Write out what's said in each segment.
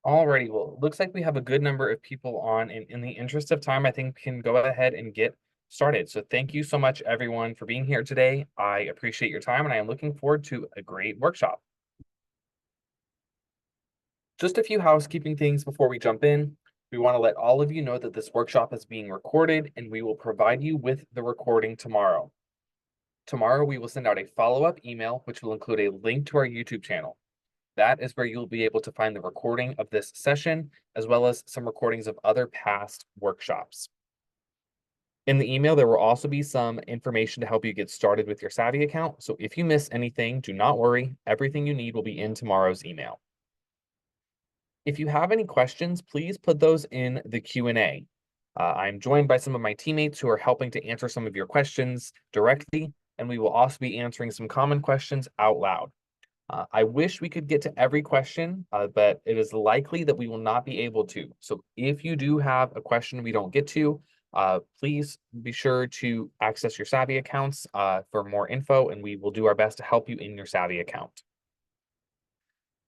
Alrighty, well, looks like we have a good number of people on, and in the interest of time, I think we can go ahead and get started. So thank you so much, everyone, for being here today. I appreciate your time, and I am looking forward to a great workshop. Just a few housekeeping things before we jump in. We want to let all of you know that this workshop is being recorded, and we will provide you with the recording tomorrow. Tomorrow, we will send out a follow-up email, which will include a link to our YouTube channel. That is where you'll be able to find the recording of this session, as well as some recordings of other past workshops. In the email, there will also be some information to help you get started with your Savi account. So if you miss anything, do not worry. Everything you need will be in tomorrow's email. If you have any questions, please put those in the Q&A. I'm joined by some of my teammates who are helping to answer some of your questions directly, and we will also be answering some common questions out loud. I wish we could get to every question, but it is likely that we will not be able to. So if you do have a question we don't get to, please be sure to access your Savi accounts for more info, and we will do our best to help you in your Savi account.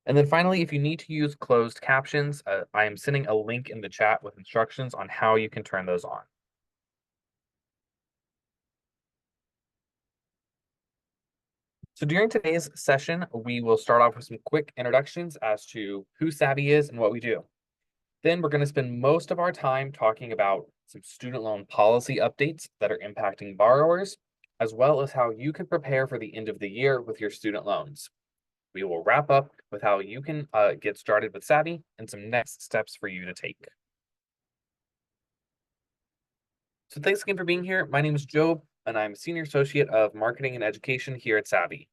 And then finally, if you need to use closed captions, I am sending a link in the chat with instructions on how you can turn those on. So during today's session, we will start off with some quick introductions as to who Savi is and what we do. Then we're going to spend most of our time talking about some student loan policy updates that are impacting borrowers, as well as how you can prepare for the end of the year with your student loans. We will wrap up with how you can get started with Savi and some next steps for you to take. So thanks again for being here. My name is Jobe, and I'm Senior Associate of Marketing and Education here at Savi.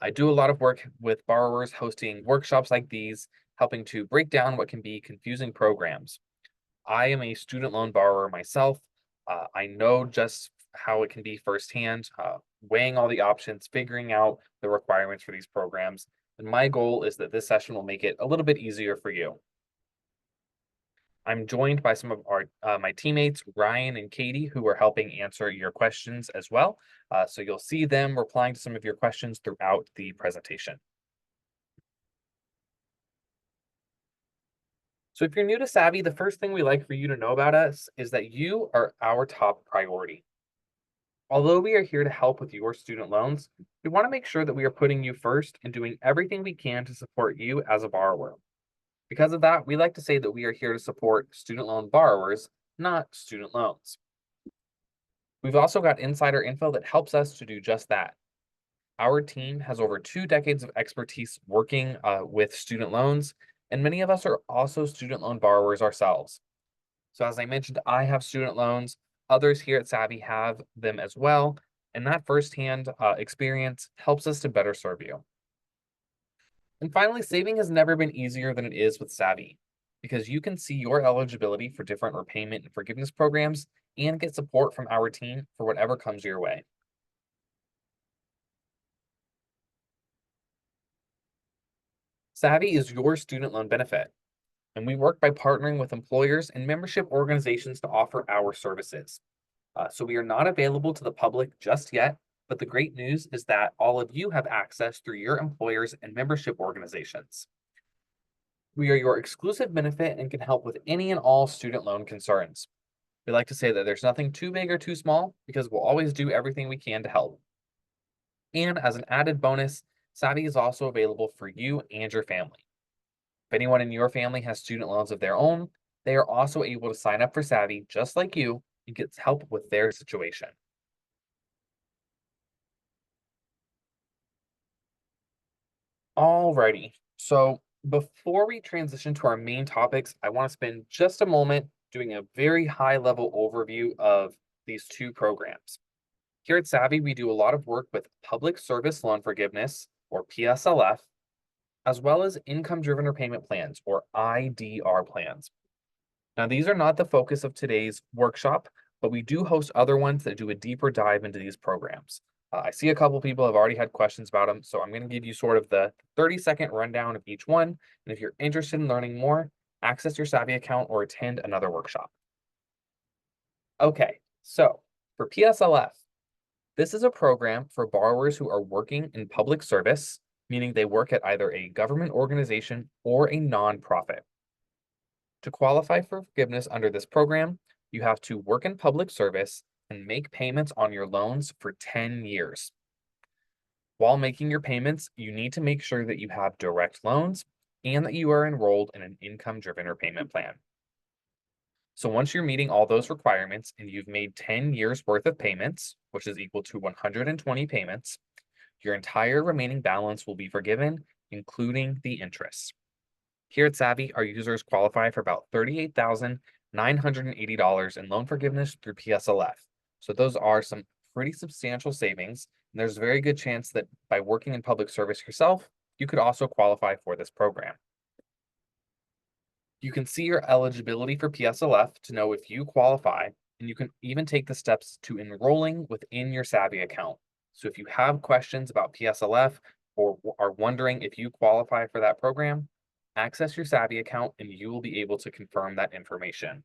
I do a lot of work with borrowers hosting workshops like these, helping to break down what can be confusing programs. I am a student loan borrower myself. I know just how it can be firsthand, weighing all the options, figuring out the requirements for these programs. And my goal is that this session will make it a little bit easier for you. I'm joined by some of my teammates, Ryan and Katie, who are helping answer your questions as well. So you'll see them replying to some of your questions throughout the presentation. So if you're new to Savi, the first thing we like for you to know about us is that you are our top priority. Although we are here to help with your student loans, we want to make sure that we are putting you first and doing everything we can to support you as a borrower. Because of that, we like to say that we are here to support student loan borrowers, not student loans. We've also got insider info that helps us to do just that. Our team has over 2 decades of expertise working with student loans, and many of us are also student loan borrowers ourselves. So as I mentioned, I have student loans. Others here at Savi have them as well, and that firsthand experience helps us to better serve you. And finally, saving has never been easier than it is with Savi, because you can see your eligibility for different repayment and forgiveness programs and get support from our team for whatever comes your way. Savi is your student loan benefit, and we work by partnering with employers and membership organizations to offer our services. So we are not available to the public just yet, but the great news is that all of you have access through your employers and membership organizations. We are your exclusive benefit and can help with any and all student loan concerns. We like to say that there's nothing too big or too small because we'll always do everything we can to help. And as an added bonus, Savi is also available for you and your family. If anyone in your family has student loans of their own, they are also able to sign up for Savi just like you and get help with their situation. Alrighty, so before we transition to our main topics, I want to spend just a moment doing a very high level overview of these two programs. Here at Savi, we do a lot of work with public service loan forgiveness, or PSLF, as well as income-driven repayment plans, or IDR plans. Now, these are not the focus of today's workshop, but we do host other ones that do a deeper dive into these programs. I see a couple people have already had questions about them, so I'm going to give you sort of the 30-second rundown of each one. And if you're interested in learning more, access your Savi account or attend another workshop. Okay, so for PSLF, this is a program for borrowers who are working in public service, meaning they work at either a government organization or a nonprofit. To qualify for forgiveness under this program, you have to work in public service and make payments on your loans for 10 years. While making your payments, you need to make sure that you have direct loans and that you are enrolled in an income-driven repayment plan. So once you're meeting all those requirements and you've made 10 years worth of payments, which is equal to 120 payments, your entire remaining balance will be forgiven, including the interest. Here at Savi, our users qualify for about $38,980 in loan forgiveness through PSLF. So those are some pretty substantial savings, and there's a very good chance that by working in public service yourself, you could also qualify for this program. You can see your eligibility for PSLF to know if you qualify, and you can even take the steps to enrolling within your Savi account. So if you have questions about PSLF or are wondering if you qualify for that program, access your Savi account and you will be able to confirm that information.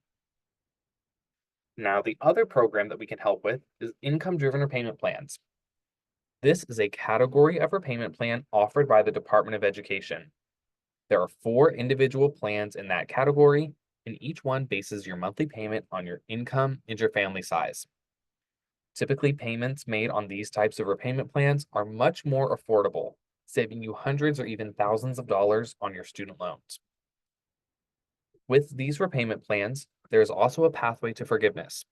Now, the other program that we can help with is income-driven repayment plans. This is a category of repayment plan offered by the Department of Education. There are 4 individual plans in that category, and each one bases your monthly payment on your income and your family size. Typically, payments made on these types of repayment plans are much more affordable, saving you hundreds or even thousands of dollars on your student loans. With these repayment plans, there is also a pathway to forgiveness.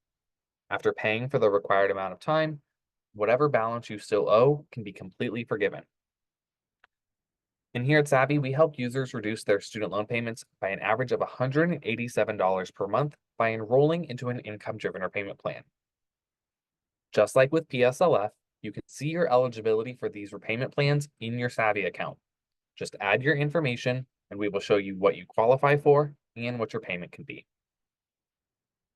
After paying for the required amount of time, whatever balance you still owe can be completely forgiven. And here at Savi, we help users reduce their student loan payments by an average of $187 per month by enrolling into an income-driven repayment plan. Just like with PSLF, you can see your eligibility for these repayment plans in your Savi account. Just add your information, and we will show you what you qualify for and what your payment can be.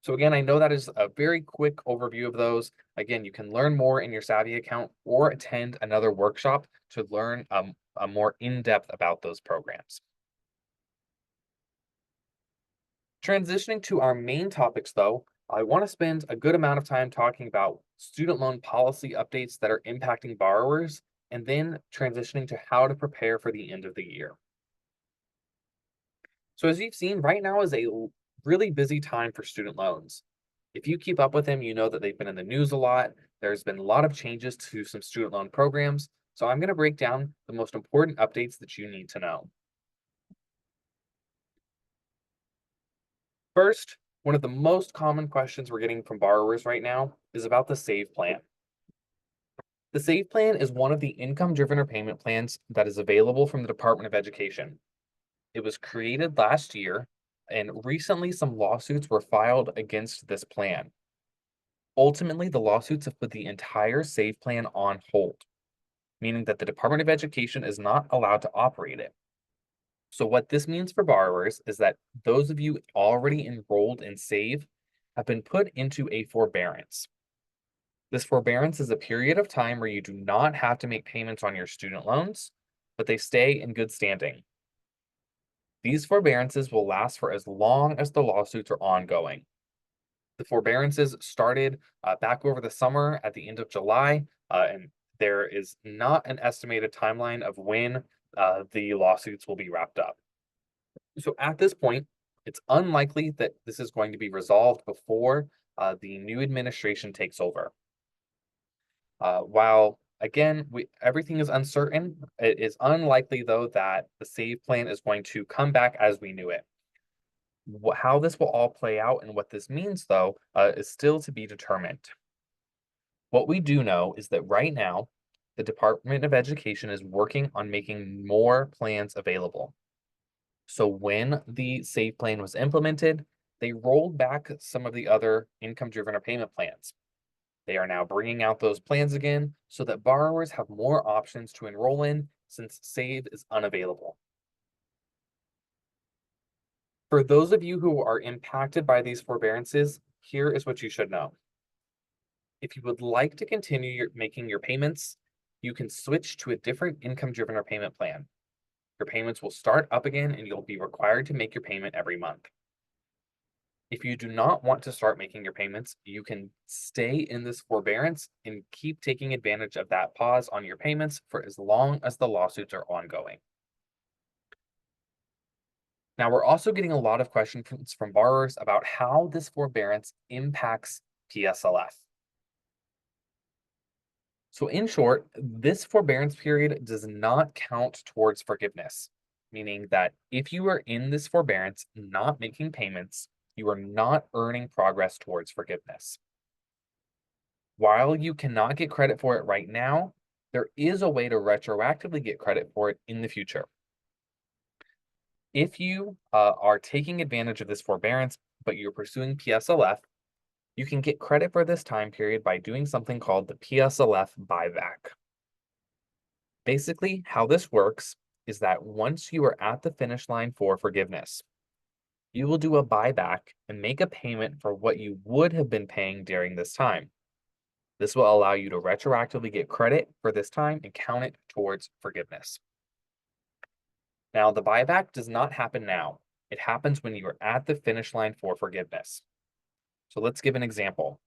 So again, I know that is a very quick overview of those. Again, you can learn more in your Savi account or attend another workshop to learn a more in-depth about those programs. Transitioning to our main topics though, I want to spend a good amount of time talking about student loan policy updates that are impacting borrowers, and then transitioning to how to prepare for the end of the year. So as you've seen, right now is a really busy time for student loans. If you keep up with them, you know that they've been in the news a lot. There's been a lot of changes to some student loan programs. So I'm going to break down the most important updates that you need to know. First, one of the most common questions we're getting from borrowers right now is about the SAVE plan. The SAVE plan is one of the income-driven repayment plans that is available from the Department of Education. It was created last year, and recently some lawsuits were filed against this plan. Ultimately, the lawsuits have put the entire SAVE plan on hold, meaning that the Department of Education is not allowed to operate it. So what this means for borrowers is that those of you already enrolled in SAVE have been put into a forbearance. This forbearance is a period of time where you do not have to make payments on your student loans, but they stay in good standing. These forbearances will last for as long as the lawsuits are ongoing. The forbearances started back over the summer at the end of July, and there is not an estimated timeline of when the lawsuits will be wrapped up. So at this point, it's unlikely that this is going to be resolved before the new administration takes over. While again, everything is uncertain, it is unlikely though that the SAVE plan is going to come back as we knew it. How this will all play out and what this means though is still to be determined. What we do know is that right now, the Department of Education is working on making more plans available. So when the SAVE plan was implemented, they rolled back some of the other income-driven repayment plans. They are now bringing out those plans again so that borrowers have more options to enroll in since SAVE is unavailable. For those of you who are impacted by these forbearances, here is what you should know. If you would like to continue making your payments, you can switch to a different income-driven repayment plan. Your payments will start up again and you'll be required to make your payment every month. If you do not want to start making your payments, you can stay in this forbearance and keep taking advantage of that pause on your payments for as long as the lawsuits are ongoing. Now, we're also getting a lot of questions from borrowers about how this forbearance impacts PSLF. So, in short, this forbearance period does not count towards forgiveness, meaning that if you are in this forbearance not making payments, you are not earning progress towards forgiveness. While you cannot get credit for it right now, there is a way to retroactively get credit for it in the future. If you are taking advantage of this forbearance, but you're pursuing PSLF, you can get credit for this time period by doing something called the PSLF buyback. Basically, how this works is that once you are at the finish line for forgiveness, you will do a buyback and make a payment for what you would have been paying during this time. This will allow you to retroactively get credit for this time and count it towards forgiveness. Now, the buyback does not happen now. It happens when you are at the finish line for forgiveness. So let's give an example.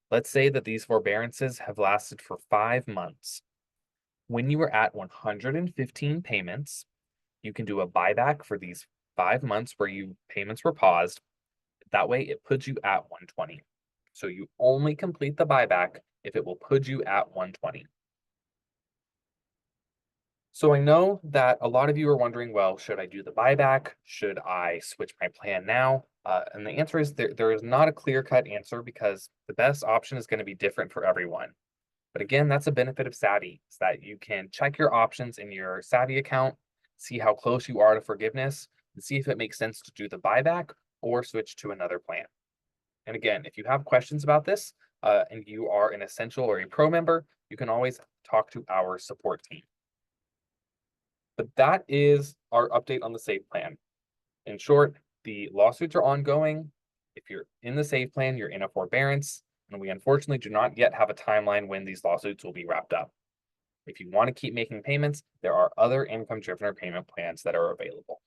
Let's say that these forbearances have lasted for 5 months. When you are at 115 payments, you can do a buyback for these 5 months where payments were paused. That way it puts you at 120. So you only complete the buyback if it will put you at 120. So I know that a lot of you are wondering, well, should I do the buyback? Should I switch my plan now? And the answer is there is not a clear-cut answer because the best option is going to be different for everyone. But again, that's a benefit of Savi, is that you can check your options in your Savi account, see how close you are to forgiveness, and see if it makes sense to do the buyback or switch to another plan. And again, if you have questions about this and you are an Essential or a Pro member, you can always talk to our support team. But that is our update on the SAVE plan. In short, the lawsuits are ongoing. If you're in the SAVE plan, you're in a forbearance, and we unfortunately do not yet have a timeline when these lawsuits will be wrapped up. If you want to keep making payments, there are other income-driven repayment plans that are available.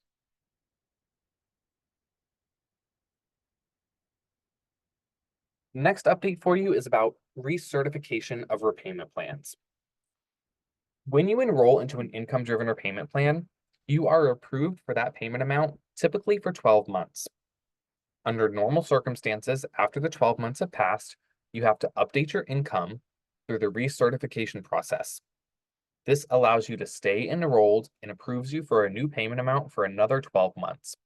Next update for you is about recertification of repayment plans. When you enroll into an income-driven repayment plan, you are approved for that payment amount, typically for 12 months. Under normal circumstances, after the 12 months have passed, you have to update your income through the recertification process. This allows you to stay enrolled and approves you for a new payment amount for another 12 months.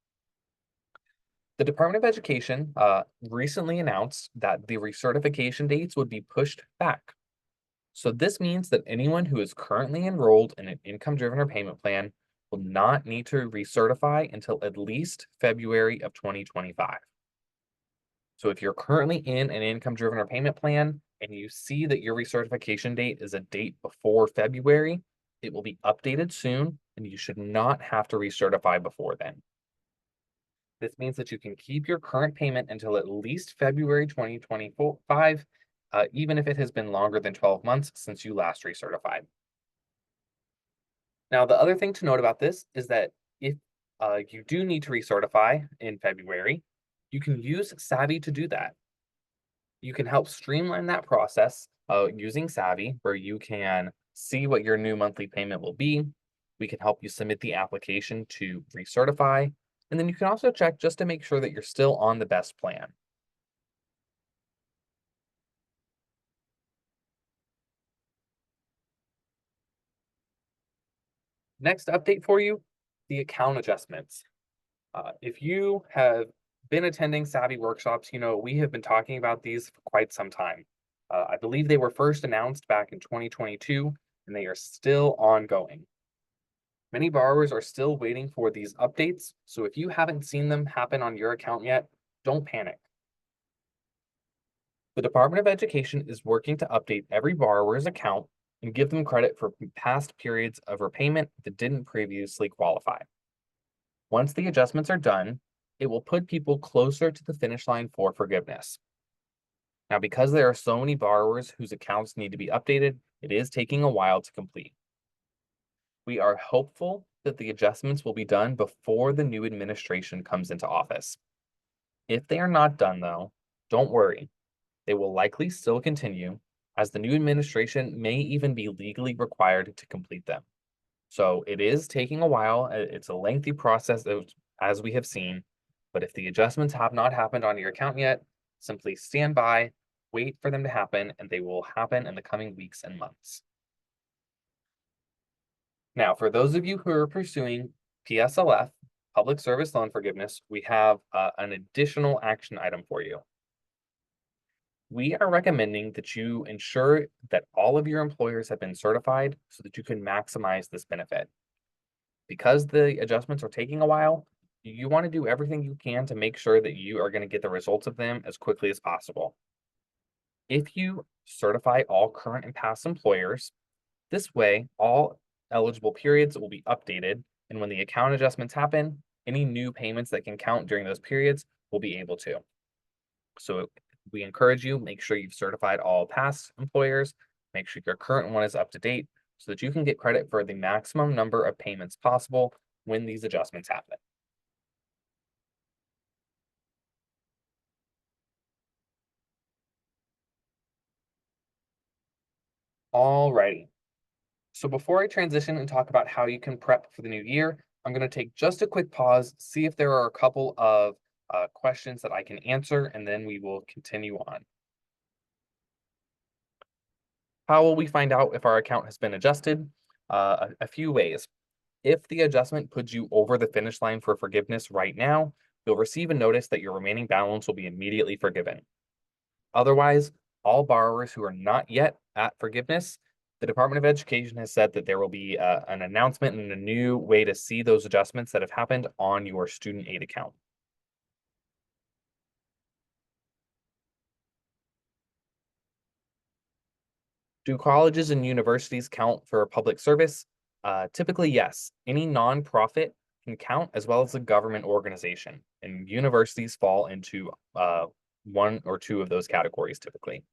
The Department of Education recently announced that the recertification dates would be pushed back. So this means that anyone who is currently enrolled in an income-driven repayment plan will not need to recertify until at least February of 2025. So if you're currently in an income-driven repayment plan and you see that your recertification date is a date before February, it will be updated soon and you should not have to recertify before then. This means that you can keep your current payment until at least February 2025, even if it has been longer than 12 months since you last recertified. Now, the other thing to note about this is that if you do need to recertify in February, you can use Savi to do that. You can help streamline that process using Savi, where you can see what your new monthly payment will be. We can help you submit the application to recertify, and then you can also check just to make sure that you're still on the best plan. Next update for you, the account adjustments. If you have been attending Savi workshops, you know we have been talking about these for quite some time. I believe they were first announced back in 2022, and they are still ongoing. Many borrowers are still waiting for these updates, so if you haven't seen them happen on your account yet, don't panic. The Department of Education is working to update every borrower's account and give them credit for past periods of repayment that didn't previously qualify. Once the adjustments are done, it will put people closer to the finish line for forgiveness. Now, because there are so many borrowers whose accounts need to be updated, it is taking a while to complete. We are hopeful that the adjustments will be done before the new administration comes into office. If they are not done, though, don't worry. They will likely still continue, as the new administration may even be legally required to complete them. So it is taking a while. It's a lengthy process. as we have seen. But if the adjustments have not happened on your account yet, simply stand by, wait for them to happen, and they will happen in the coming weeks and months. Now, for those of you who are pursuing PSLF, Public Service Loan Forgiveness, we have an additional action item for you. We are recommending that you ensure that all of your employers have been certified so that you can maximize this benefit. Because the adjustments are taking a while, you want to do everything you can to make sure that you are going to get the results of them as quickly as possible. If you certify all current and past employers, this way all eligible periods will be updated, and when the account adjustments happen, any new payments that can count during those periods will be able to. So we encourage you, make sure you've certified all past employers, make sure your current one is up to date so that you can get credit for the maximum number of payments possible when these adjustments happen. Alrighty. So before I transition and talk about how you can prep for the new year, I'm going to take just a quick pause, see if there are a couple of questions that I can answer, and then we will continue on. How will we find out if our account has been adjusted? A few ways. If the adjustment puts you over the finish line for forgiveness right now, you'll receive a notice that your remaining balance will be immediately forgiven. Otherwise, all borrowers who are not yet at forgiveness, the Department of Education has said that there will be an announcement and a new way to see those adjustments that have happened on your student aid account. Do colleges and universities count for public service? Typically, yes. Any nonprofit can count as well as a government organization, and universities fall into one or two of those categories typically.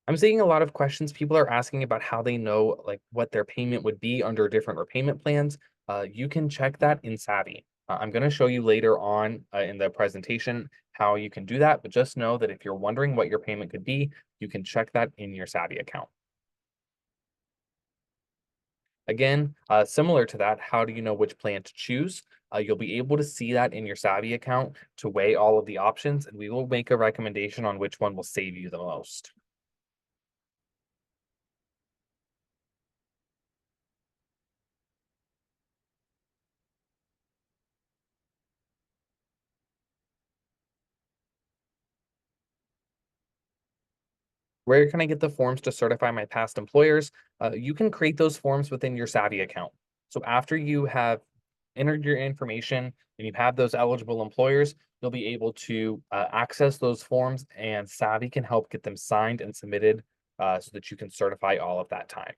I'm seeing a lot of questions. People are asking about how they know like what their payment would be under different repayment plans. You can check that in Savi. I'm going to show you later on in the presentation how you can do that, but just know that if you're wondering what your payment could be, you can check that in your Savi account. Again, similar to that, how do you know which plan to choose? You'll be able to see that in your Savi account to weigh all of the options, and we will make a recommendation on which one will save you the most. Where can I get the forms to certify my past employers? You can create those forms within your Savi account. So after you have entered your information and you have those eligible employers, you'll be able to access those forms, and Savi can help get them signed and submitted so that you can certify all of that time.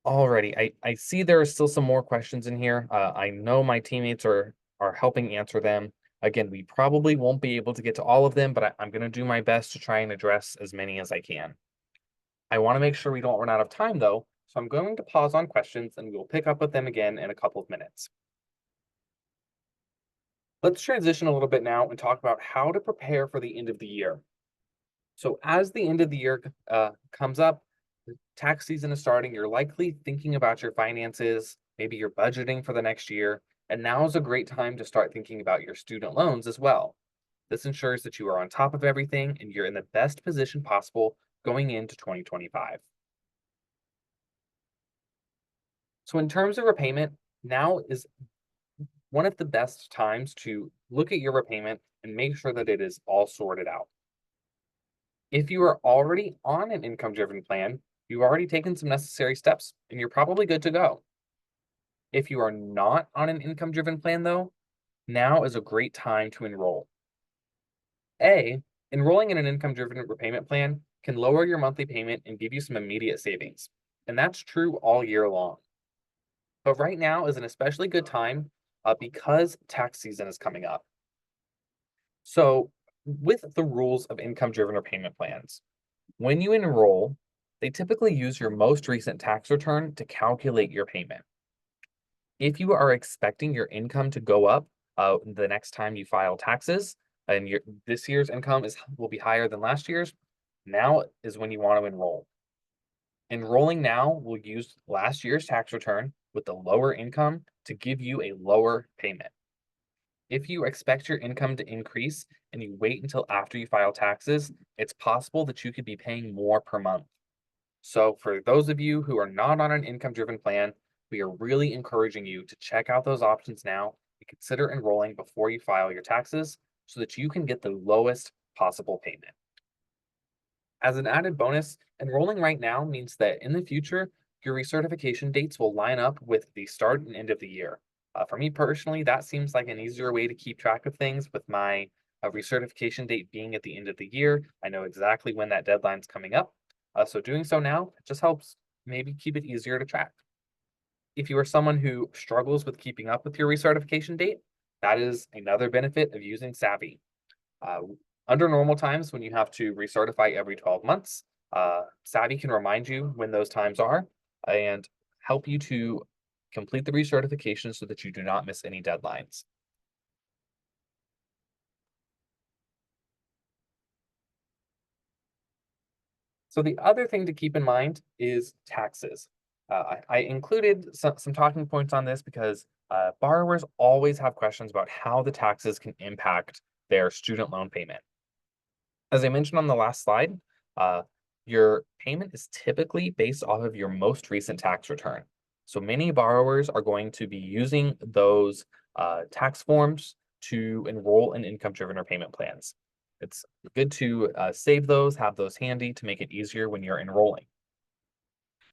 Alrighty, I see there are still some more questions in here. I know my teammates are helping answer them. Again, we probably won't be able to get to all of them, but I'm going to do my best to try and address as many as I can. I want to make sure we don't run out of time though, so I'm going to pause on questions and we will pick up with them again in a couple of minutes. Let's transition a little bit now and talk about how to prepare for the end of the year. So as the end of the year comes up, the tax season is starting, you're likely thinking about your finances, maybe you're budgeting for the next year, and now is a great time to start thinking about your student loans as well. This ensures that you are on top of everything and you're in the best position possible going into 2025. So in terms of repayment, now is one of the best times to look at your repayment and make sure that it is all sorted out. If you are already on an income-driven plan, you've already taken some necessary steps and you're probably good to go. If you are not on an income-driven plan though, now is a great time to enroll. Enrolling in an income-driven repayment plan can lower your monthly payment and give you some immediate savings. and that's true all year long. But right now is an especially good time because tax season is coming up. So, with the rules of income driven repayment plans, when you enroll, they typically use your most recent tax return to calculate your payment. If you are expecting your income to go up the next time you file taxes, and this year's income will be higher than last year's, now is when you want to enroll. Enrolling now will use last year's tax return with the lower income to give you a lower payment. If you expect your income to increase and you wait until after you file taxes, it's possible that you could be paying more per month. So, for those of you who are not on an income driven plan, we are really encouraging you to check out those options now and consider enrolling before you file your taxes so that you can get the lowest possible payment. As an added bonus, enrolling right now means that in the future, your recertification dates will line up with the start and end of the year. For me personally, that seems like an easier way to keep track of things with my recertification date being at the end of the year. I know exactly when that deadline's coming up. So doing so now just helps maybe keep it easier to track. If you are someone who struggles with keeping up with your recertification date, that is another benefit of using Savi. Uh, Under normal times, when you have to recertify every 12 months, Savi can remind you when those times are and help you to complete the recertification so that you do not miss any deadlines. So the other thing to keep in mind is taxes. I included some talking points on this because borrowers always have questions about how the taxes can impact their student loan payment. As I mentioned on the last slide, uh, your payment is typically based off of your most recent tax return. So many borrowers are going to be using those tax forms to enroll in income-driven repayment plans. It's good to save those, have those handy to make it easier when you're enrolling.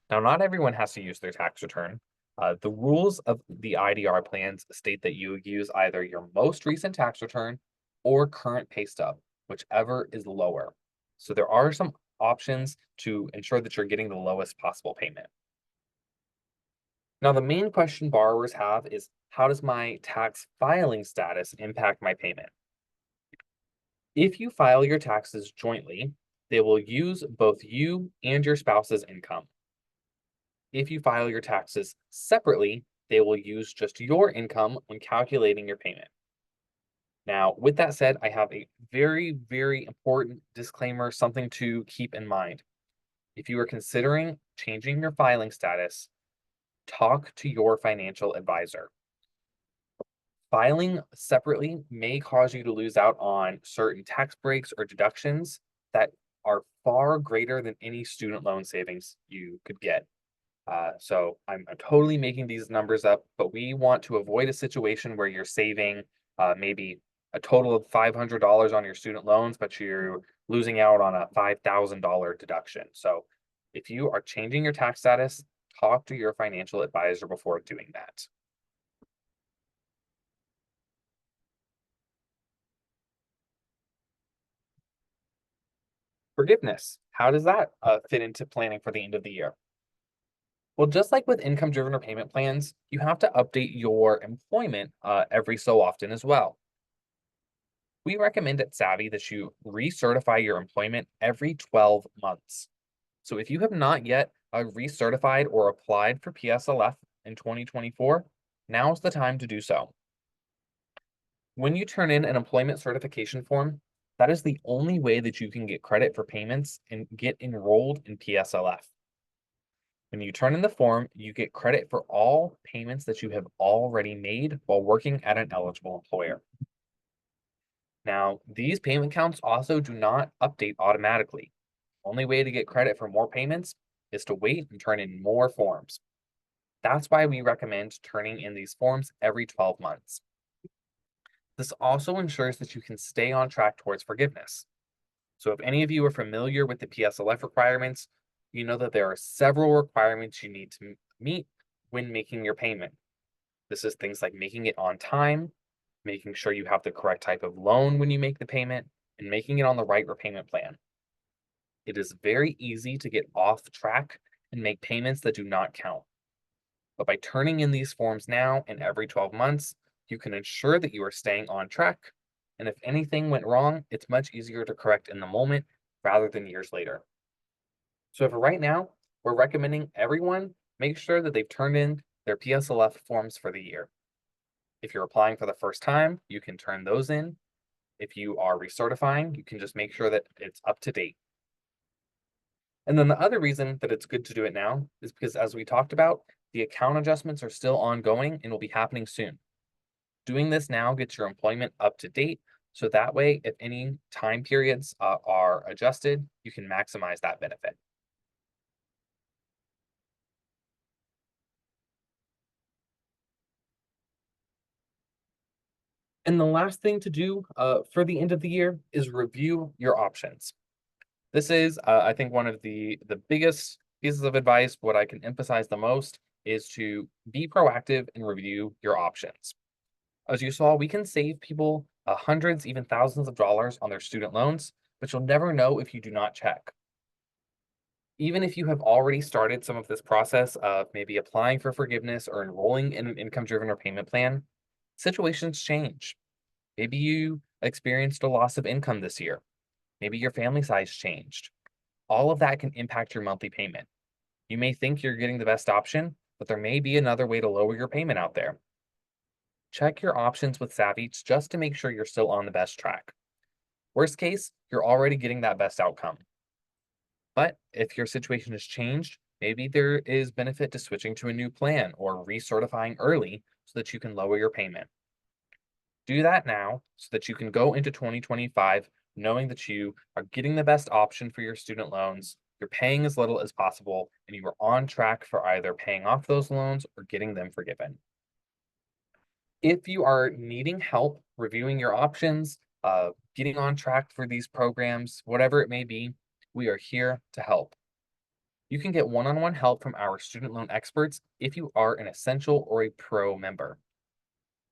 Now, not everyone has to use their tax return. The rules of the IDR plans state that you use either your most recent tax return or current pay stub, whichever is lower. So there are some options to ensure that you're getting the lowest possible payment. Now, the main question borrowers have is, how does my tax filing status impact my payment? If you file your taxes jointly, they will use both you and your spouse's income. If you file your taxes separately, they will use just your income when calculating your payment. Now, with that said, I have a very, very important disclaimer, something to keep in mind. If you are considering changing your filing status, talk to your financial advisor. Filing separately may cause you to lose out on certain tax breaks or deductions that are far greater than any student loan savings you could get. So I'm totally making these numbers up, but we want to avoid a situation where you're saving maybe a total of $500 on your student loans, but you're losing out on a $5,000 deduction. So if you are changing your tax status, talk to your financial advisor before doing that. Forgiveness. How does that fit into planning for the end of the year? Well, just like with income driven repayment plans, you have to update your employment every so often as well. We recommend at Savi that you recertify your employment every 12 months. So if you have not yet recertified or applied for PSLF in 2024, now's the time to do so. When you turn in an employment certification form, that is the only way that you can get credit for payments and get enrolled in PSLF. When you turn in the form, you get credit for all payments that you have already made while working at an eligible employer. Now, these payment counts also do not update automatically. Only way to get credit for more payments is to wait and turn in more forms. That's why we recommend turning in these forms every 12 months. This also ensures that you can stay on track towards forgiveness. So if any of you are familiar with the PSLF requirements, you know that there are several requirements you need to meet when making your payment. This is things like making it on time, making sure you have the correct type of loan when you make the payment, and making it on the right repayment plan. It is very easy to get off track and make payments that do not count. But by turning in these forms now and every 12 months, you can ensure that you are staying on track. And if anything went wrong, it's much easier to correct in the moment rather than years later. So for right now, we're recommending everyone make sure that they've turned in their PSLF forms for the year. If you're applying for the first time, you can turn those in. If you are recertifying, you can just make sure that it's up to date. And then the other reason that it's good to do it now is because, as we talked about, the account adjustments are still ongoing and will be happening soon. Doing this now gets your employment up to date. So that way, if any time periods are adjusted, you can maximize that benefit. And the last thing to do for the end of the year is review your options. This is, I think, one of the biggest pieces of advice. What I can emphasize the most is to be proactive and review your options. As you saw, we can save people hundreds, even thousands of dollars on their student loans, but you'll never know if you do not check. Even if you have already started some of this process of maybe applying for forgiveness or enrolling in an income-driven repayment plan, situations change. Maybe you experienced a loss of income this year. Maybe your family size changed. All of that can impact your monthly payment. You may think you're getting the best option, but there may be another way to lower your payment out there. Check your options with Savi just to make sure you're still on the best track. Worst case, you're already getting that best outcome. But if your situation has changed, maybe there is benefit to switching to a new plan or recertifying early so that you can lower your payment. Do that now so that you can go into 2025 knowing that you are getting the best option for your student loans, you're paying as little as possible, and you are on track for either paying off those loans or getting them forgiven. If you are needing help reviewing your options, getting on track for these programs, whatever it may be, we are here to help. You can get one-on-one help from our student loan experts if you are an essential or a pro member.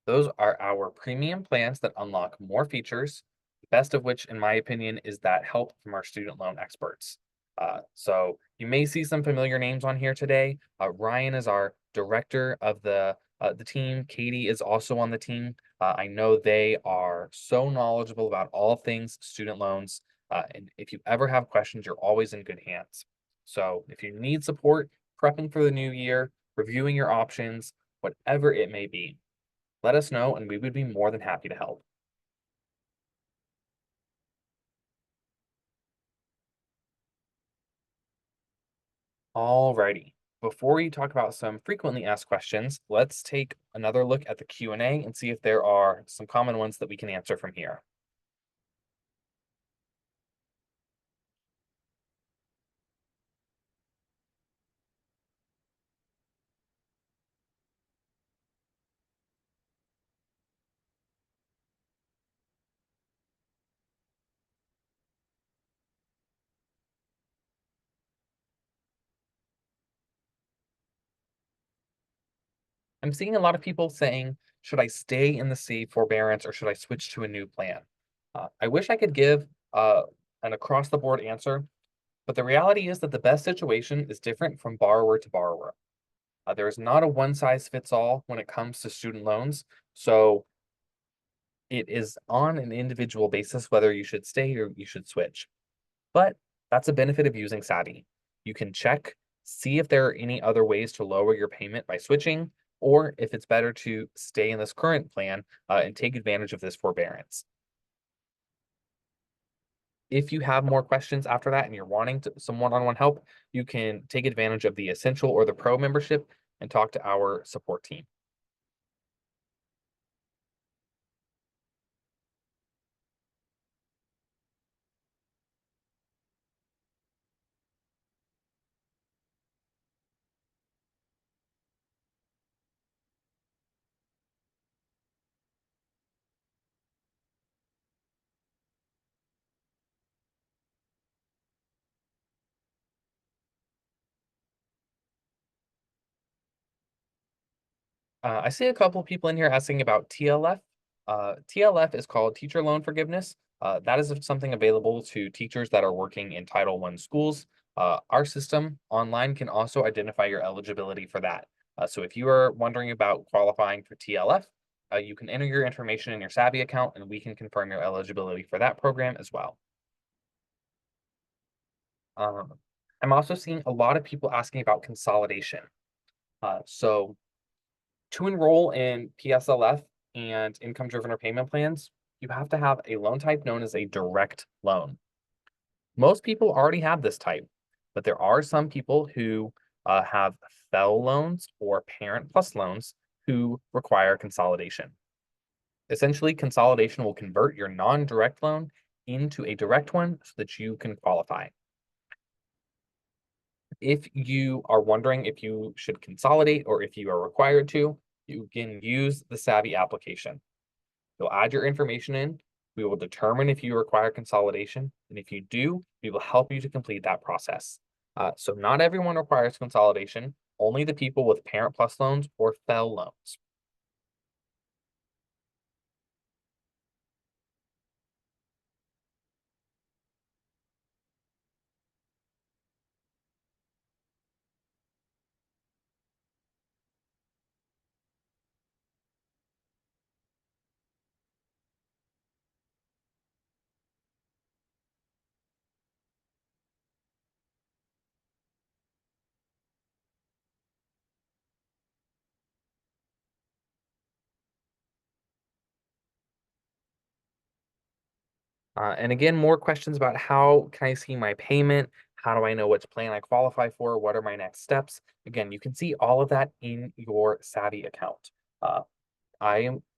Those are our premium plans that unlock more features, the best of which, in my opinion, is that help from our student loan experts. So you may see some familiar names on here today. Ryan is our director of the team. Katie is also on the team. I know they are so knowledgeable about all things student loans. And if you ever have questions, you're always in good hands. So if you need support, prepping for the new year, reviewing your options, whatever it may be, let us know and we would be more than happy to help. Alrighty. Before we talk about some frequently asked questions, let's take another look at the Q&A and see if there are some common ones that we can answer from here. I'm seeing a lot of people saying, should I stay in the C forbearance or should I switch to a new plan? I wish I could give an across the board answer, but the reality is that the best situation is different from borrower to borrower. There is not a one size fits all when it comes to student loans. So it is on an individual basis whether you should stay or you should switch. But that's a benefit of using Savi. You can check, see if there are any other ways to lower your payment by switching, or if it's better to stay in this current plan and take advantage of this forbearance. If you have more questions after that and you're wanting some one-on-one help, you can take advantage of the Essential or the Pro membership and talk to our support team. I see a couple people in here asking about TLF. TLF is called Teacher Loan Forgiveness. That is something available to teachers that are working in Title I schools. Our system online can also identify your eligibility for that. So if you are wondering about qualifying for TLF, you can enter your information in your Savi account and we can confirm your eligibility for that program as well. Um, I'm also seeing a lot of people asking about consolidation. So to enroll in PSLF and income driven repayment plans, you have to have a loan type known as a direct loan. Most people already have this type, but there are some people who have FEL loans or parent plus loans who require consolidation. Essentially, consolidation will convert your non direct loan into a direct one so that you can qualify. If you are wondering if you should consolidate or if you are required to, you can use the Savi application. You'll add your information in. We will determine if you require consolidation, and if you do, we will help you to complete that process. So not everyone requires consolidation, only the people with Parent Plus loans or FEL loans. And again, more questions about how can I see my payment? How do I know which plan I qualify for? What are my next steps? Again, you can see all of that in your Savvy account. Uh,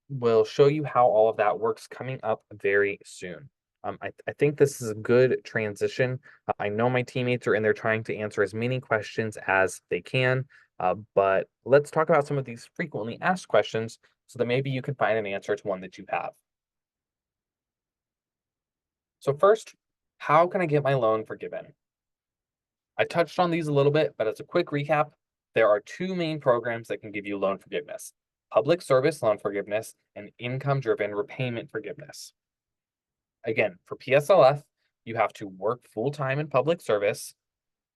will show you how all of that works coming up very soon. I think this is a good transition. I know my teammates are in there trying to answer as many questions as they can, but let's talk about some of these frequently asked questions so that maybe you can find an answer to one that you have. So first, how can I get my loan forgiven? I touched on these a little bit, but as a quick recap, there are two main programs that can give you loan forgiveness: public service loan forgiveness and income driven repayment forgiveness. Again, for PSLF, you have to work full time in public service,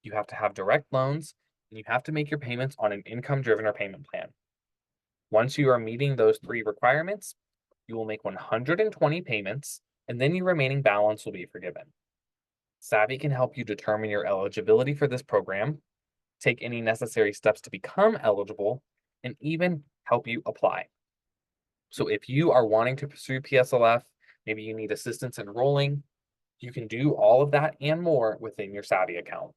you have to have direct loans, and you have to make your payments on an income driven repayment plan. Once you are meeting those three requirements, you will make 120 payments, and then your remaining balance will be forgiven. Savvy can help you determine your eligibility for this program, take any necessary steps to become eligible, and even help you apply. So if you are wanting to pursue PSLF, maybe you need assistance enrolling, you can do all of that and more within your Savvy account.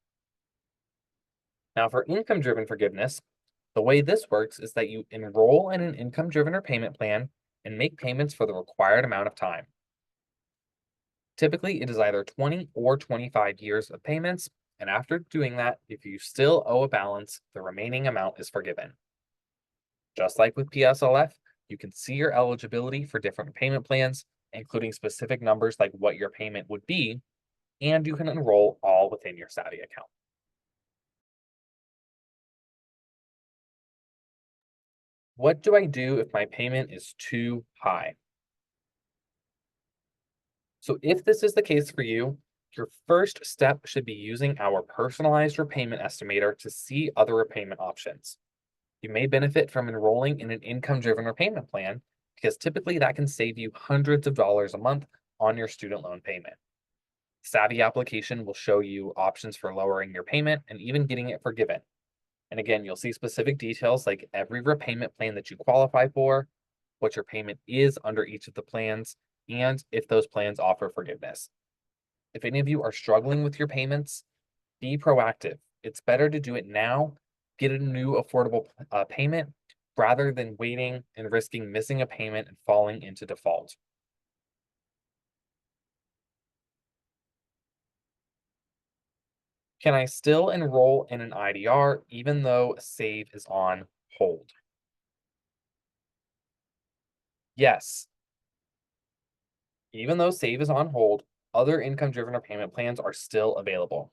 Now, for income driven forgiveness, the way this works is that you enroll in an income driven repayment plan and make payments for the required amount of time. Typically, it is either 20 or 25 years of payments, and after doing that, if you still owe a balance, the remaining amount is forgiven. Just like with PSLF, you can see your eligibility for different payment plans, including specific numbers like what your payment would be, and you can enroll all within your Savvy account. What do I do if my payment is too high? So if this is the case for you, your first step should be using our personalized repayment estimator to see other repayment options. You may benefit from enrolling in an income-driven repayment plan because typically that can save you hundreds of dollars a month on your student loan payment. Savvy application will show you options for lowering your payment and even getting it forgiven. And again, you'll see specific details like every repayment plan that you qualify for, what your payment is under each of the plans, and if those plans offer forgiveness. If any of you are struggling with your payments, be proactive. It's better to do it now, get a new affordable payment, rather than waiting and risking missing a payment and falling into default. Can I still enroll in an IDR even though SAVE is on hold? Yes, even though SAVE is on hold, other income driven repayment plans are still available.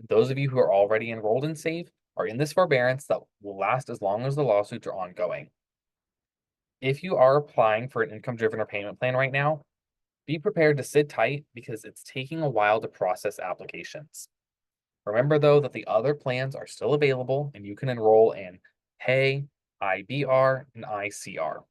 Those of you who are already enrolled in SAVE are in this forbearance that will last as long as the lawsuits are ongoing. If you are applying for an income driven repayment plan right now, be prepared to sit tight because it's taking a while to process applications. Remember, though, that the other plans are still available and you can enroll in Pay, IBR, and ICR.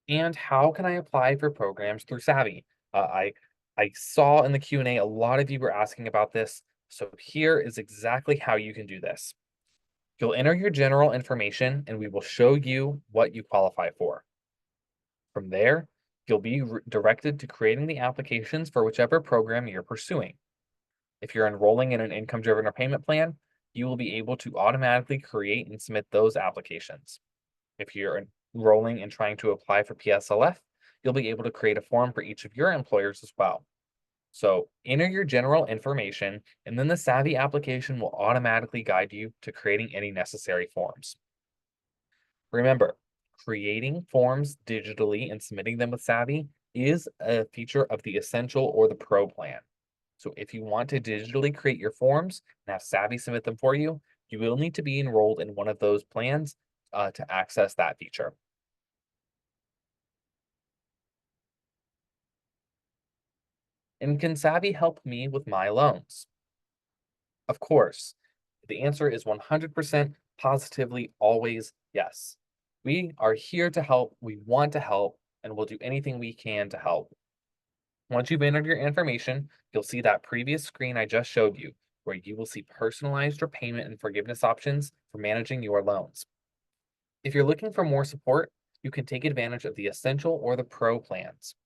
And how can I apply for programs through Savi? I saw in the Q&A a lot of you were asking about this, so here is exactly how you can do this. You'll enter your general information and we will show you what you qualify for. From there, you'll be directed to creating the applications for whichever program you're pursuing. If you're enrolling in an income-driven repayment plan, you will be able to automatically create and submit those applications. If you're enrolling and trying to apply for PSLF, you'll be able to create a form for each of your employers as well. So enter your general information, and then the Savi application will automatically guide you to creating any necessary forms. Remember, creating forms digitally and submitting them with Savi is a feature of the Essential or the Pro plan. So if you want to digitally create your forms and have Savi submit them for you, you will need to be enrolled in one of those plans to access that feature. And can Savi help me with my loans? Of course. The answer is 100% positively always yes. We are here to help, we want to help, and we'll do anything we can to help. Once you've entered your information, you'll see that previous screen I just showed you, where you will see personalized repayment and forgiveness options for managing your loans. If you're looking for more support, you can take advantage of the Essential or the Pro plans.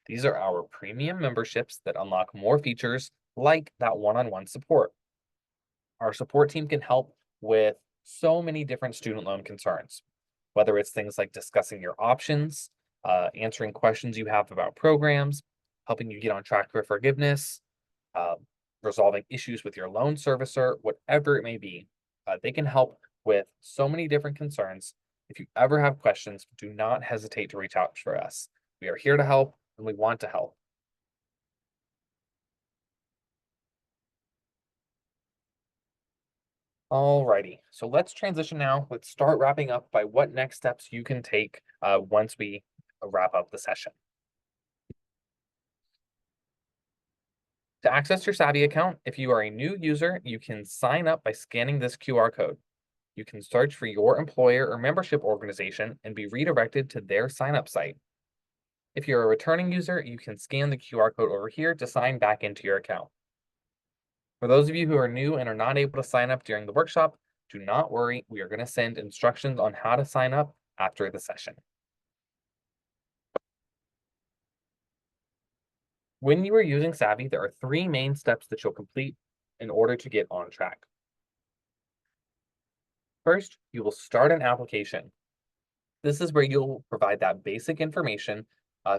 These are our premium memberships that unlock more features like that one-on-one support. Our support team can help with so many different student loan concerns, whether it's things like discussing your options, answering questions you have about programs, helping you get on track for forgiveness, uh, resolving issues with your loan servicer, whatever it may be. They can help with so many different concerns. If you ever have questions, do not hesitate to reach out for us. We are here to help and we want to help. Alrighty, so let's transition now. Let's start wrapping up by what next steps you can take once we wrap up the session. To access your Savi account, if you are a new user, you can sign up by scanning this QR code. You can search for your employer or membership organization and be redirected to their sign up site. If you're a returning user, you can scan the QR code over here to sign back into your account. For those of you who are new and are not able to sign up during the workshop, do not worry, we are going to send instructions on how to sign up after the session. When you are using Savi, there are three main steps that you'll complete in order to get on track. First, you will start an application. This is where you'll provide that basic information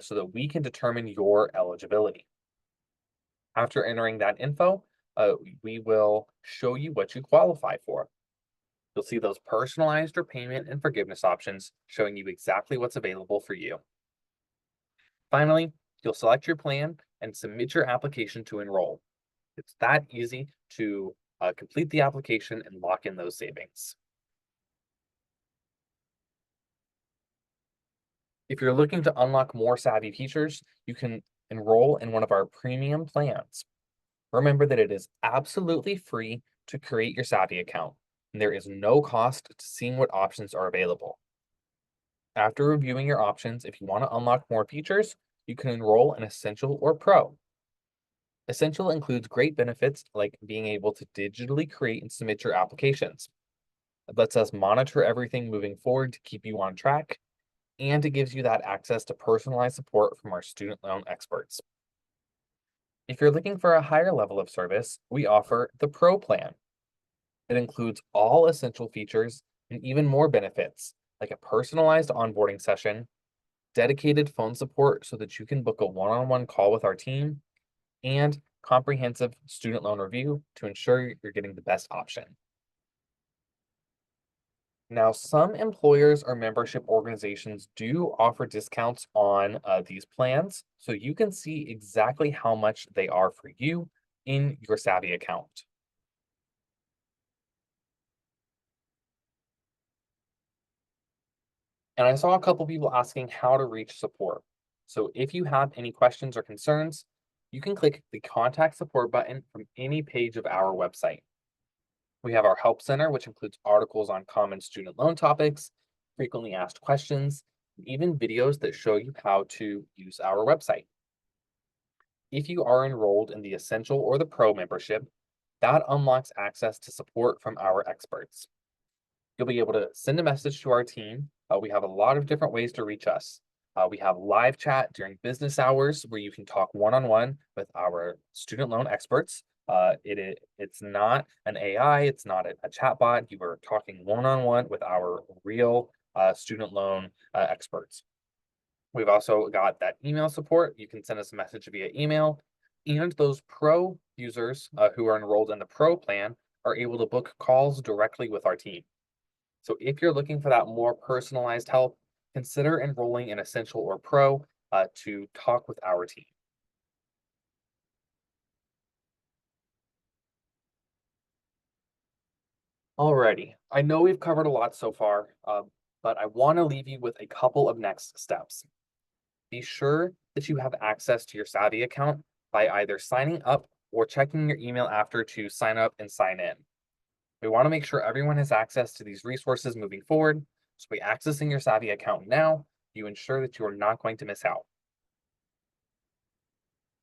so that we can determine your eligibility. After entering that info, we will show you what you qualify for. You'll see those personalized repayment and forgiveness options showing you exactly what's available for you. Finally, you'll select your plan and submit your application to enroll. It's that easy to complete the application and lock in those savings. If you're looking to unlock more Savi features, you can enroll in one of our premium plans. Remember that it is absolutely free to create your Savi account, and there is no cost to seeing what options are available. After reviewing your options, if you want to unlock more features, you can enroll in Essential or Pro. Essential includes great benefits like being able to digitally create and submit your applications. It lets us monitor everything moving forward to keep you on track, and it gives you that access to personalized support from our student loan experts. If you're looking for a higher level of service, we offer the Pro plan. It includes all essential features and even more benefits, like a personalized onboarding session, dedicated phone support so that you can book a one-on-one call with our team, and comprehensive student loan review to ensure you're getting the best option. Now, some employers or membership organizations do offer discounts on these plans, so you can see exactly how much they are for you in your Savi account. And I saw a couple people asking how to reach support. So if you have any questions or concerns, you can click the contact support button from any page of our website. We have our Help Center, which includes articles on common student loan topics, frequently asked questions, and even videos that show you how to use our website. If you are enrolled in the Essential or the Pro membership, that unlocks access to support from our experts. You'll be able to send a message to our team. We have a lot of different ways to reach us. We have live chat during business hours where you can talk one-on-one with our student loan experts. It's not an AI, it's not a chat bot. You are talking one-on-one with our real student loan experts. We've also got that email support. You can send us a message via email. And those pro users who are enrolled in the pro plan are able to book calls directly with our team. So if you're looking for that more personalized help, consider enrolling in Essential or Pro to talk with our team. Alrighty, I know we've covered a lot so far, but I want to leave you with a couple of next steps. Be sure that you have access to your Savi account by either signing up or checking your email after to sign up and sign in. We want to make sure everyone has access to these resources moving forward. So by accessing your Savi account now, you ensure that you are not going to miss out.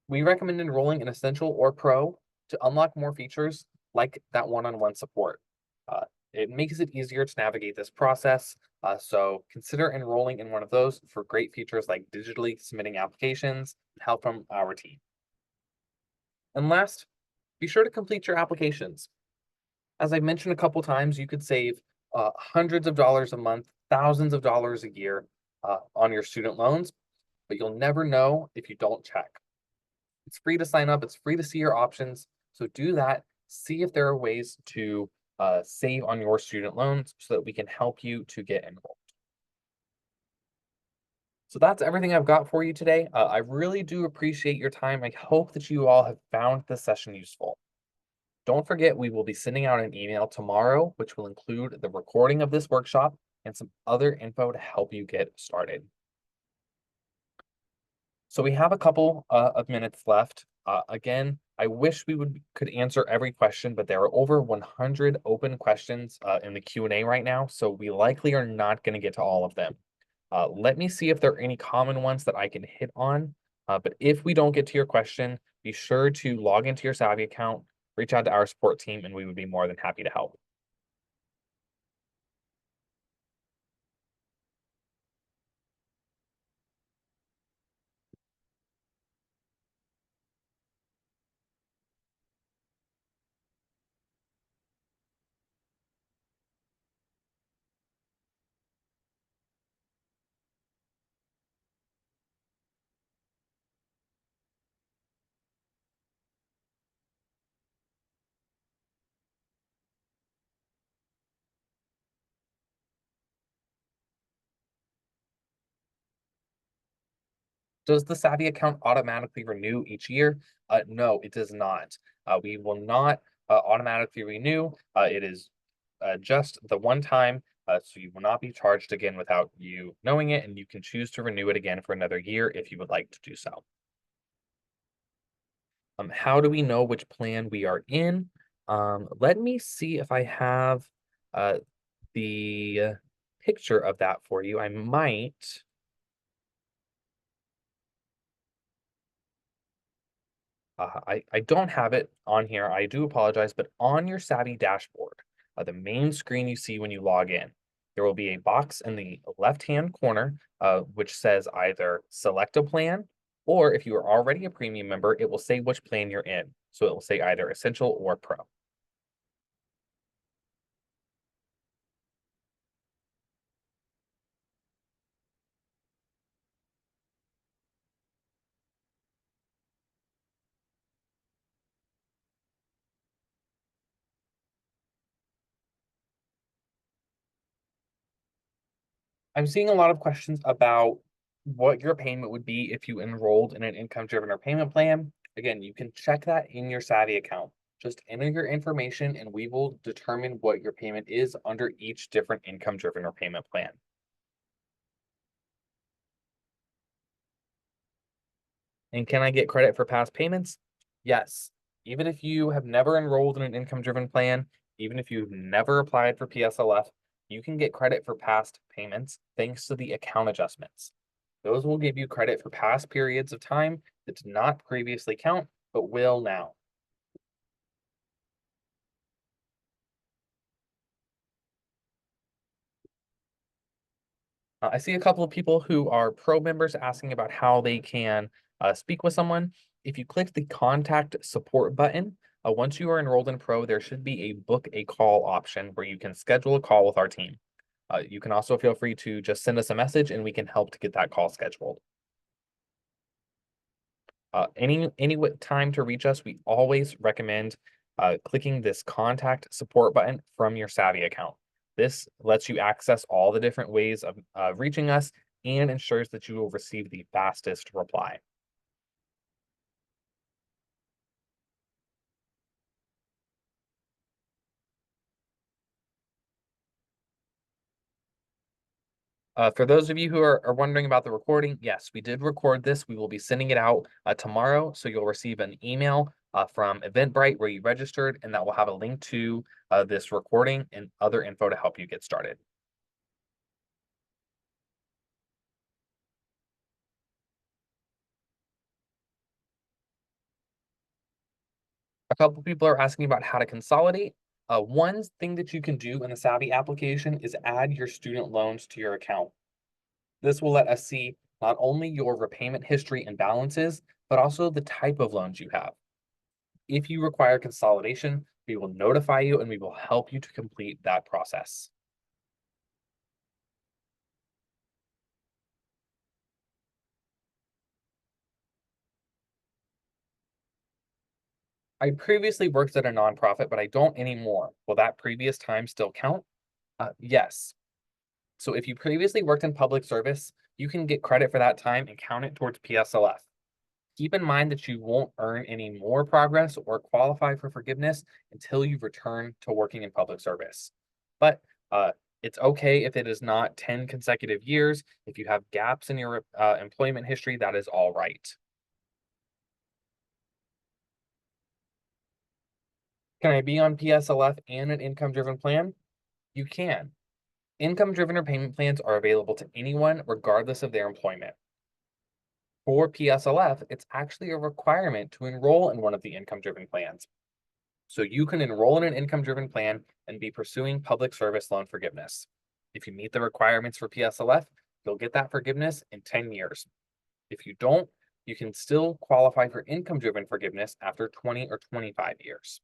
We recommend enrolling in Essential or Pro to unlock more features like that one-on-one support. Uh, it makes it easier to navigate this process, so consider enrolling in one of those for great features like digitally submitting applications and help from our team. And last, be sure to complete your applications. As I mentioned a couple times, you could save hundreds of dollars a month, thousands of dollars a year on your student loans, but you'll never know if you don't check. It's free to sign up. It's free to see your options. So do that. See if there are ways to save on your student loans so that we can help you to get enrolled. So that's everything I've got for you today. I really do appreciate your time. I hope that you all have found this session useful. Don't forget, we will be sending out an email tomorrow, which will include the recording of this workshop and some other info to help you get started. So we have a couple of minutes left. Again, I wish we could answer every question, but there are over 100 open questions in the Q&A right now, so we likely are not going to get to all of them. Let me see if there are any common ones that I can hit on. But if we don't get to your question, be sure to log into your Savi account, reach out to our support team, and we would be more than happy to help. Does the Savi account automatically renew each year? No, it does not. We will not automatically renew. It is just the one time, so you will not be charged again without you knowing it, and you can choose to renew it again for another year if you would like to do so. How do we know which plan we are in? Let me see if I have uh, the picture of that for you. I might. I don't have it on here. I do apologize, but on your Savi dashboard, the main screen you see when you log in, there will be a box in the left-hand corner, which says either select a plan, or if you are already a premium member, it will say which plan you're in. So it will say either Essential or Pro. I'm seeing a lot of questions about what your payment would be if you enrolled in an income-driven repayment plan. Again, you can check that in your Savi account. Just enter your information and we will determine what your payment is under each different income-driven repayment plan. And can I get credit for past payments? Yes. Even if you have never enrolled in an income-driven plan, even if you've never applied for PSLF, you can get credit for past payments thanks to the account adjustments. Those will give you credit for past periods of time that did not previously count, but will now. I see a couple of people who are pro members asking about how they can speak with someone. If you click the contact support button, once you are enrolled in pro, there should be a book a call option where you can schedule a call with our team. You can also feel free to just send us a message and we can help to get that call scheduled. Any time to reach us, we always recommend clicking this contact support button from your Savi account. This lets you access all the different ways of reaching us and ensures that you will receive the fastest reply. For those of you who are wondering about the recording, yes, we did record this. We will be sending it out tomorrow. So you'll receive an email from Eventbrite where you registered, and that will have a link to this recording and other info to help you get started. A couple people are asking about how to consolidate. One thing that you can do in the Savvy application is add your student loans to your account. This will let us see not only your repayment history and balances, but also the type of loans you have. If you require consolidation, we will notify you and we will help you to complete that process. I previously worked at a nonprofit, but I don't anymore. Will that previous time still count? Yes. So if you previously worked in public service, you can get credit for that time and count it towards PSLF. Keep in mind that you won't earn any more progress or qualify for forgiveness until you return to working in public service. But it's okay if it is not 10 consecutive years. If you have gaps in your employment history, that is all right. Can I be on PSLF and an income-driven plan? You can. Income-driven repayment plans are available to anyone regardless of their employment. For PSLF, it's actually a requirement to enroll in one of the income-driven plans. So you can enroll in an income-driven plan and be pursuing public service loan forgiveness. If you meet the requirements for PSLF, you'll get that forgiveness in 10 years. If you don't, you can still qualify for income-driven forgiveness after 20 or 25 years.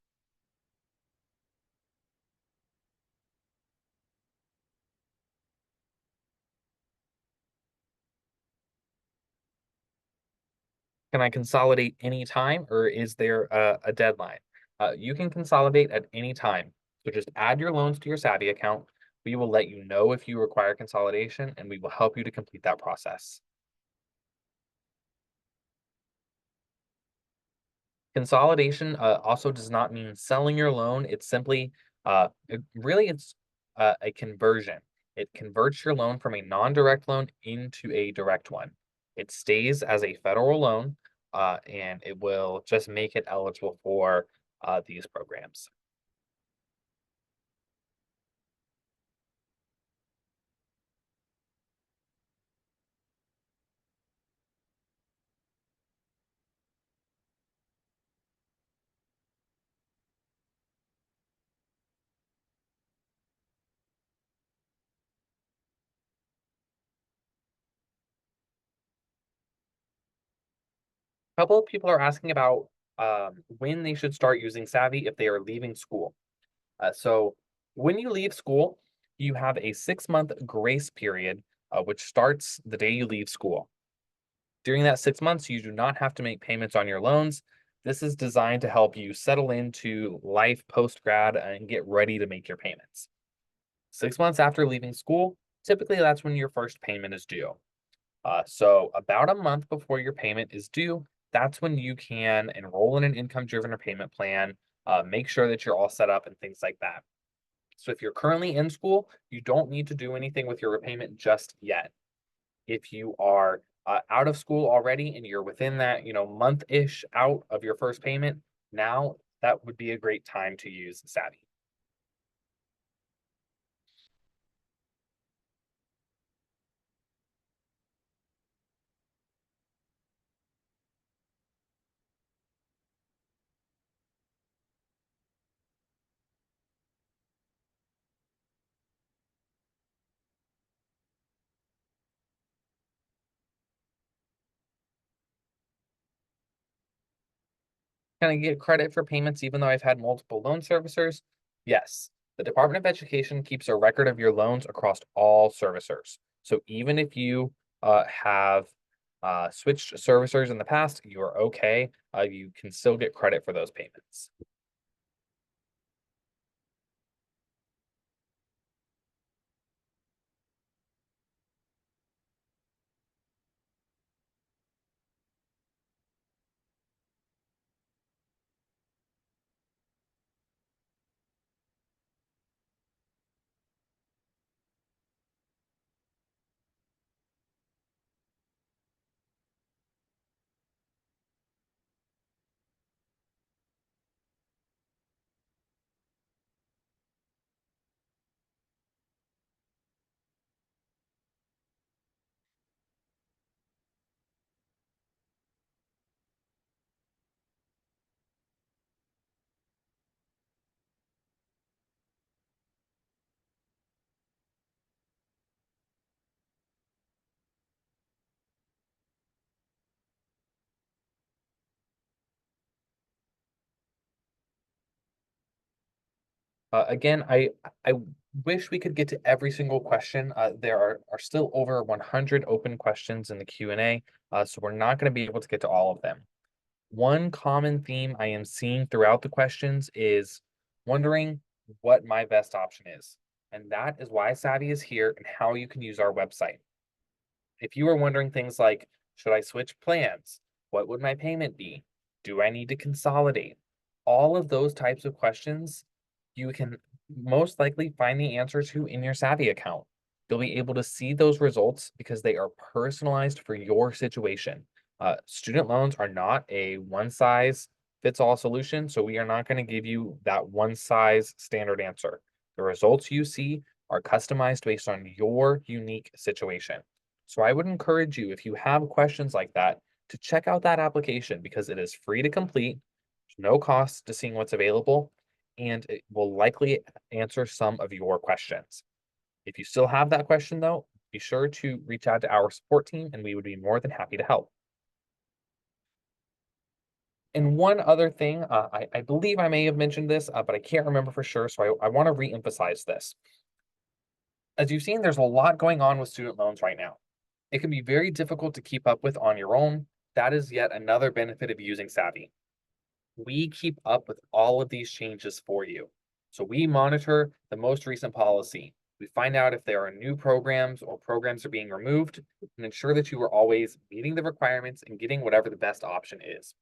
Can I consolidate any time or is there a deadline? You can consolidate at any time. So just add your loans to your Savvy account. We will let you know if you require consolidation and we will help you to complete that process. Consolidation also does not mean selling your loan. It's simply, it's a conversion. It converts your loan from a non-direct loan into a direct one. It stays as a federal loan, and it will just make it eligible for these programs. A couple of people are asking about when they should start using Savvy if they are leaving school. So when you leave school, you have a 6-month grace period, which starts the day you leave school. During that 6 months, you do not have to make payments on your loans. This is designed to help you settle into life post grad and get ready to make your payments. 6 months after leaving school, typically that's when your first payment is due. So about a month before your payment is due, that's when you can enroll in an income-driven repayment plan, make sure that you're all set up and things like that. So if you're currently in school, you don't need to do anything with your repayment just yet. If you are out of school already and you're within that, month-ish out of your first payment, now that would be a great time to use Savi. Can I get credit for payments even though I've had multiple loan servicers? Yes. The Department of Education keeps a record of your loans across all servicers. So even if you have switched servicers in the past, you are okay. You can still get credit for those payments. Again, I wish we could get to every single question. There are still over 100 open questions in the Q&A, so we're not going to be able to get to all of them. One common theme I am seeing throughout the questions is wondering what my best option is. And that is why Savi is here and how you can use our website. If you are wondering things like, should I switch plans? What would my payment be? Do I need to consolidate? All of those types of questions, you can most likely find the answer to in your Savvy account. You'll be able to see those results because they are personalized for your situation. Student loans are not a one size fits all solution, so we are not going to give you that one size standard answer. The results you see are customized based on your unique situation. So I would encourage you, if you have questions like that, to check out that application because it is free to complete, no cost to seeing what's available, and it will likely answer some of your questions. If you still have that question though, be sure to reach out to our support team and we would be more than happy to help. And one other thing, I believe I may have mentioned this, but I can't remember for sure, so I want to reemphasize this. As you've seen, there's a lot going on with student loans right now. It can be very difficult to keep up with on your own. That is yet another benefit of using Savi. We keep up with all of these changes for you. So we monitor the most recent policy. We find out if there are new programs or programs are being removed and ensure that you are always meeting the requirements and getting whatever the best option is.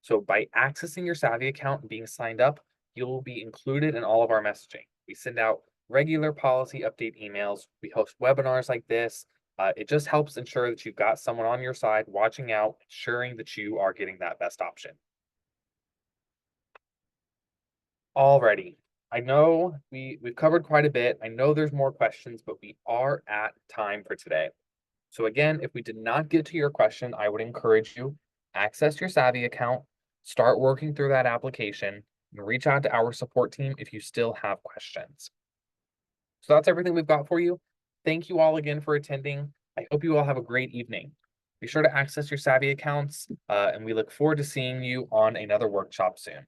So by accessing your Savvy account and being signed up, you'll be included in all of our messaging. We send out regular policy update emails. We host webinars like this. It just helps ensure that you've got someone on your side watching out, ensuring that you are getting that best option. Alrighty. I know we've covered quite a bit. I know there's more questions, but we are at time for today. So again, if we did not get to your question, I would encourage you access your Savvy account, start working through that application, and reach out to our support team if you still have questions. So that's everything we've got for you. Thank you all again for attending. I hope you all have a great evening. Be sure to access your Savvy accounts, and we look forward to seeing you on another workshop soon.